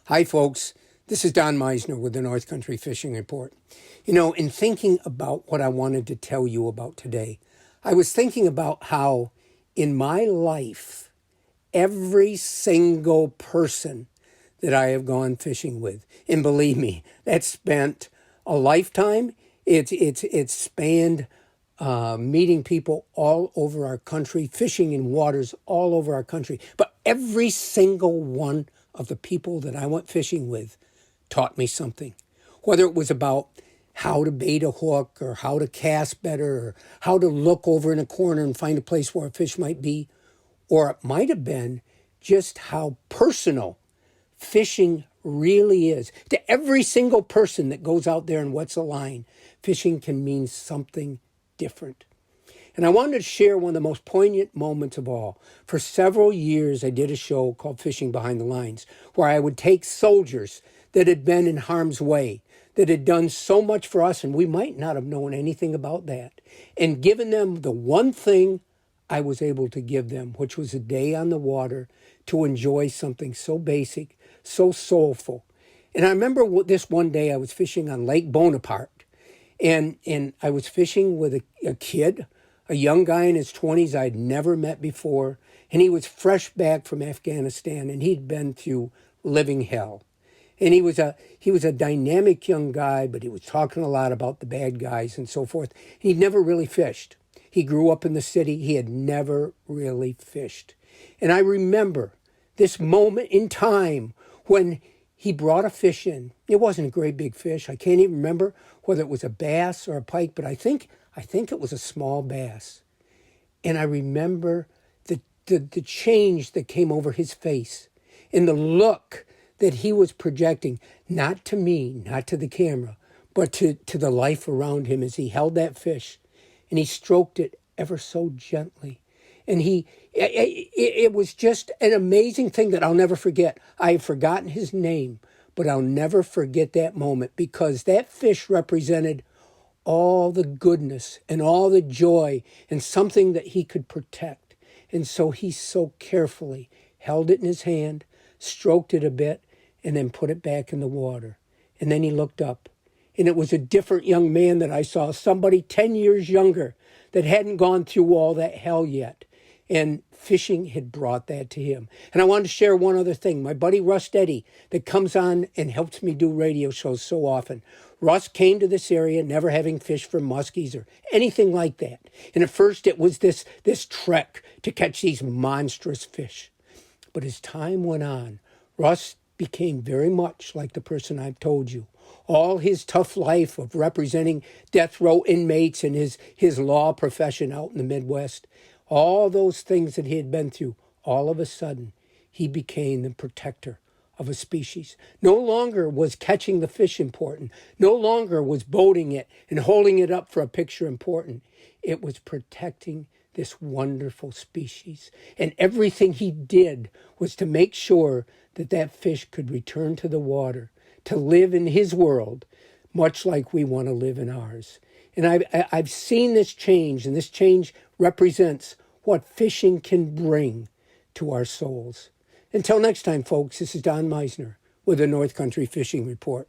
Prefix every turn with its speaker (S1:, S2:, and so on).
S1: Hi, folks. This is Don Meissner with the North Country Fishing Report. You know, in thinking about what I wanted to tell you about today, I was thinking about how in my life, every single person that I have gone fishing with, and believe me, that's spent a lifetime. It's spanned meeting people all over our country, fishing in waters all over our country. But every single one of the people that I went fishing with taught me something. Whether it was about how to bait a hook or how to cast better or how to look over in a corner and find a place where a fish might be, or it might have been just how personal fishing really is. To every single person that goes out there and wets a line, fishing can mean something different. And I wanted to share one of the most poignant moments of all. For several years, I did a show called Fishing Behind the Lines, where I would take soldiers that had been in harm's way, that had done so much for us, and we might not have known anything about that, and given them the one thing I was able to give them, which was a day on the water to enjoy something so basic, so soulful. And I remember this one day I was fishing on Lake Bonaparte, and I was fishing with a kid, a young guy in his 20s I'd never met before, and he was fresh back from Afghanistan, and he'd been through living hell. And he was a dynamic young guy, but he was talking a lot about the bad guys and so forth. He'd never really fished. He grew up in the city. He had never really fished. And I remember this moment in time when he brought a fish in. It wasn't a great big fish. I can't even remember whether it was a bass or a pike, but I think it was a small bass. And I remember the change that came over his face and the look that he was projecting, not to me, not to the camera, but to the life around him as he held that fish and he stroked it ever so gently. And it was just an amazing thing that I'll never forget. I've forgotten his name, but I'll never forget that moment because that fish represented all the goodness and all the joy and something that he could protect. And so he so carefully held it in his hand, stroked it a bit, and then put it back in the water. And then he looked up, and it was a different young man that I saw, somebody 10 years younger that hadn't gone through all that hell yet. And fishing had brought that to him. And I wanted to share one other thing. My buddy Russ Eddy that comes on and helps me do radio shows so often. Russ came to this area never having fished for muskies or anything like that. And at first it was this trek to catch these monstrous fish. But as time went on, Russ became very much like the person I've told you. All his tough life of representing death row inmates and his law profession out in the Midwest, all those things that he had been through, all of a sudden, he became the protector of a species. No longer was catching the fish important. No longer was boating it and holding it up for a picture important. It was protecting this wonderful species. And everything he did was to make sure that that fish could return to the water, to live in his world, much like we want to live in ours. And I've seen this change, and this change represents what fishing can bring to our souls. Until next time, folks, this is Don Meissner with the North Country Fishing Report.